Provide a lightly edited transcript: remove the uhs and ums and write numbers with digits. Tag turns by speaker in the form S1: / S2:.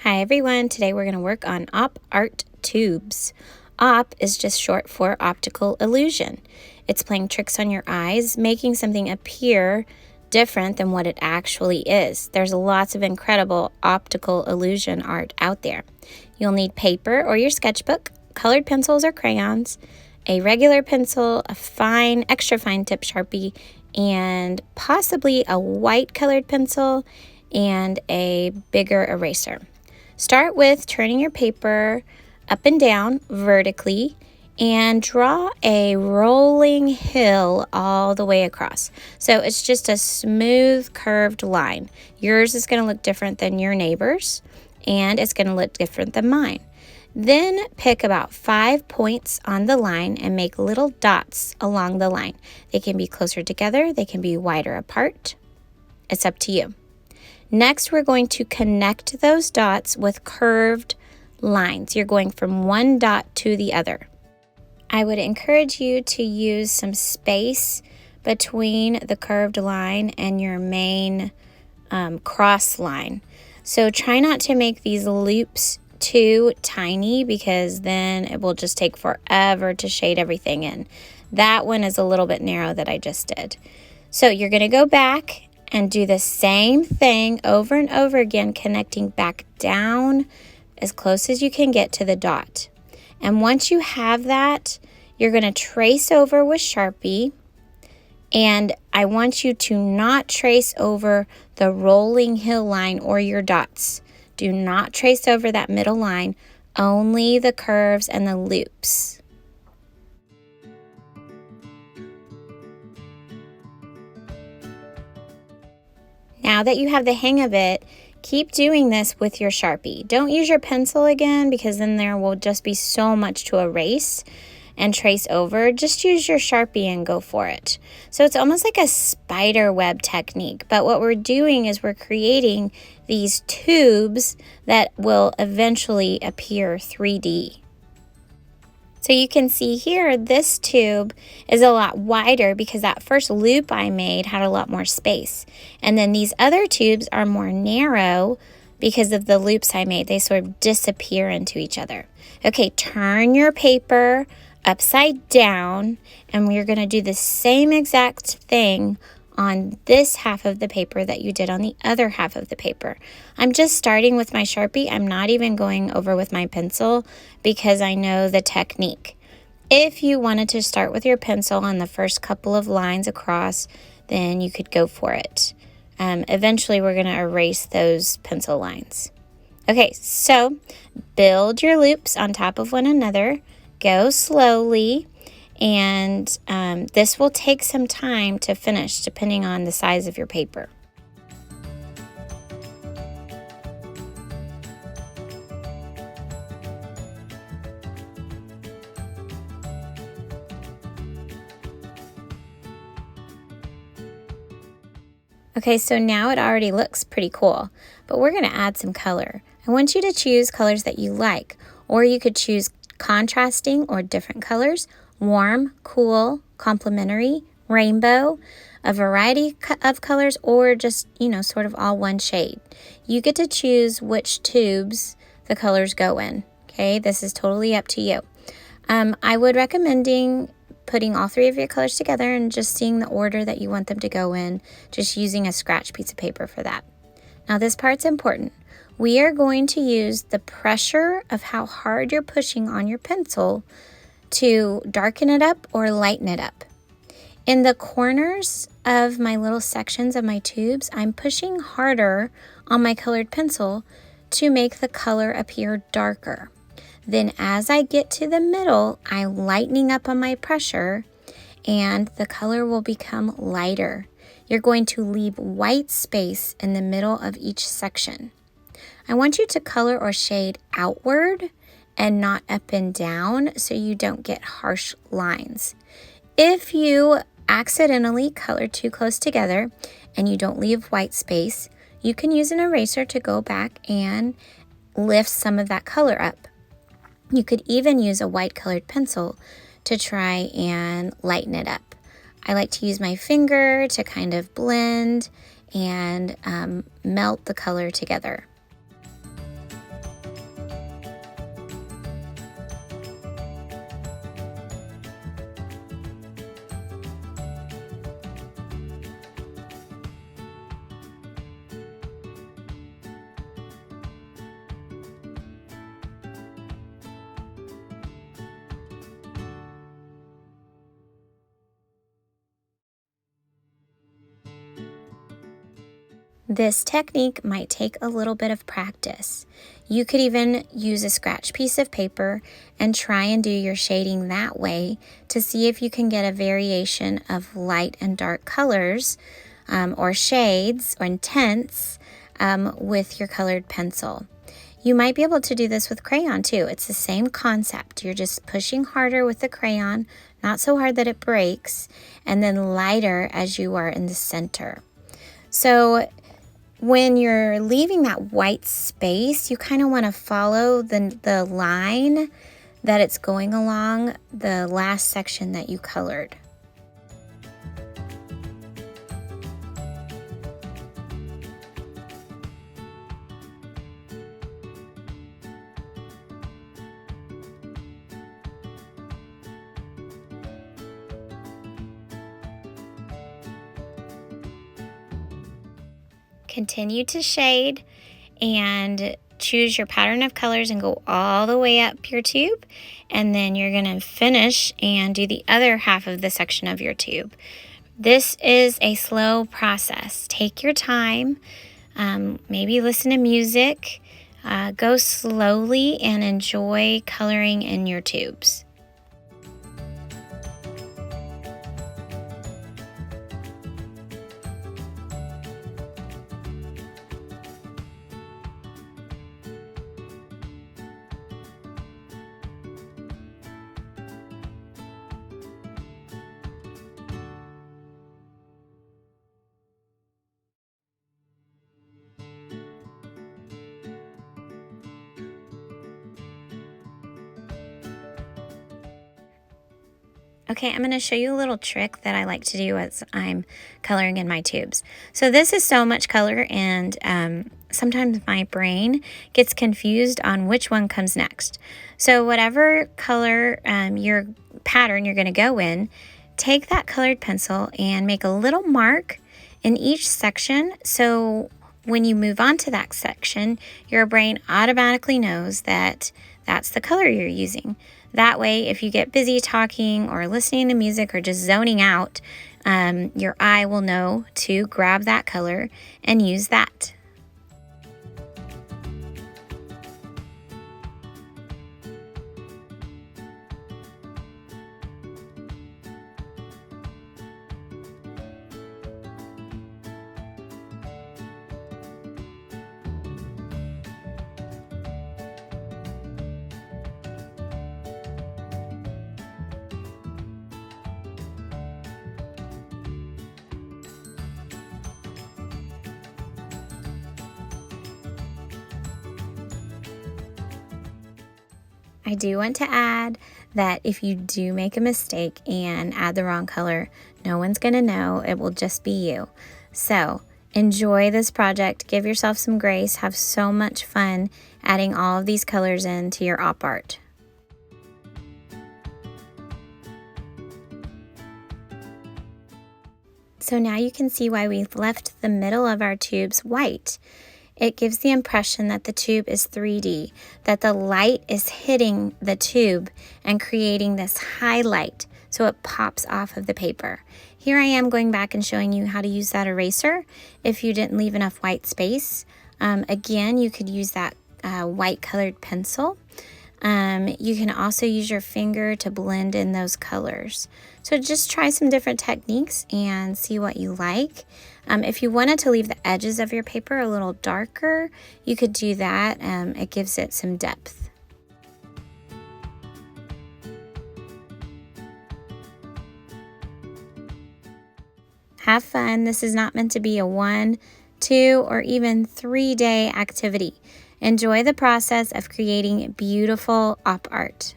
S1: Hi everyone, today we're going to work on OpArt Tubes. Op is just short for optical illusion. It's playing tricks on your eyes, making something appear different than what it actually is. There's lots of incredible optical illusion art out there. You'll need paper or your sketchbook, colored pencils or crayons, a regular pencil, a fine, extra fine tip Sharpie, and possibly a white colored pencil and a bigger eraser. Start with turning your paper up and down vertically and draw a rolling hill all the way across. So it's just a smooth curved line. Yours is going to look different than your neighbor's, and it's going to look different than mine. Then pick about 5 points on the line and make little dots along the line. They can be closer together, they can be wider apart. It's up to you. Next, we're going to connect those dots with curved lines. You're going from one dot to the other. I would encourage you to use some space between the curved line and your main cross line. So try not to make these loops too tiny because then it will just take forever to shade everything in. That one is a little bit narrow that I just did. So you're going to go back and do the same thing over and over again, connecting back down as close as you can get to the dot. And once you have that, you're going to trace over with Sharpie. And I want you to not trace over the rolling hill line or your dots. Do not trace over that middle line, only the curves and the loops. Now that you have the hang of it, keep doing this with your Sharpie. Don't use your pencil again because then there will just be so much to erase and trace over. Just use your Sharpie and go for it. So it's almost like a spider web technique, but what we're doing is we're creating these tubes that will eventually appear 3D. So you can see here, this tube is a lot wider because that first loop I made had a lot more space. And then these other tubes are more narrow because of the loops I made. They sort of disappear into each other. Okay, turn your paper upside down, and we're going to do the same exact thing on this half of the paper that you did on the other half of the paper. I'm just starting with my Sharpie. I'm not even going over with my pencil because I know the technique. If you wanted to start with your pencil on the first couple of lines across, then you could go for it. Eventually, we're going to erase those pencil lines. Okay, so build your loops on top of one another. Go slowly. And this will take some time to finish depending on the size of your paper. Okay, so now it already looks pretty cool, but we're going to add some color. I want you to choose colors that you like, or you could choose contrasting or different colors. Warm, cool, complementary, rainbow, a variety of colors, or just, sort of all one shade. You get to choose which tubes the colors go in, okay? This is totally up to you. I would recommend putting all three of your colors together and just seeing the order that you want them to go in, just using a scratch piece of paper for that. Now this part's important. We are going to use the pressure of how hard you're pushing on your pencil to darken it up or lighten it up. In the corners of my little sections of my tubes, I'm pushing harder on my colored pencil to make the color appear darker. Then as I get to the middle, I'm lightening up on my pressure and the color will become lighter. You're going to leave white space in the middle of each section. I want you to color or shade outward and not up and down so you don't get harsh lines. If you accidentally color too close together and you don't leave white space, you can use an eraser to go back and lift some of that color up. You could even use a white colored pencil to try and lighten it up. I like to use my finger to kind of blend and melt the color together. This technique might take a little bit of practice. You could even use a scratch piece of paper and try and do your shading that way to see if you can get a variation of light and dark colors or shades or tints with your colored pencil. You might be able to do this with crayon too. It's the same concept. You're just pushing harder with the crayon, not so hard that it breaks, and then lighter as you are in the center. So when you're leaving that white space, you kind of want to follow the line that it's going along the last section that you colored. Continue to shade and choose your pattern of colors and go all the way up your tube, and then you're going to finish and do the other half of the section of your tube. This is a slow process. Take your time, maybe listen to music, go slowly and enjoy coloring in your tubes. Okay, I'm going to show you a little trick that I like to do as I'm coloring in my tubes. So this is so much color, and sometimes my brain gets confused on which one comes next. So whatever color your pattern you're going to go in, take that colored pencil and make a little mark in each section. So when you move on to that section, your brain automatically knows that that's the color you're using. That way, if you get busy talking or listening to music or just zoning out, your eye will know to grab that color and use that. I do want to add that if you do make a mistake and add the wrong color, no one's going to know. It will just be you. So enjoy this project. Give yourself some grace. Have so much fun adding all of these colors into your op art. So now you can see why we've left the middle of our tubes white. It gives the impression that the tube is 3D, that the light is hitting the tube and creating this highlight so it pops off of the paper. Here I am going back and showing you how to use that eraser if you didn't leave enough white space. Again, you could use that white colored pencil. You can also use your finger to blend in those colors. So just try some different techniques and see what you like. If you wanted to leave the edges of your paper a little darker, you could do that. It gives it some depth. Have fun. This is not meant to be a 1, 2, or even 3-day activity. Enjoy the process of creating beautiful op art.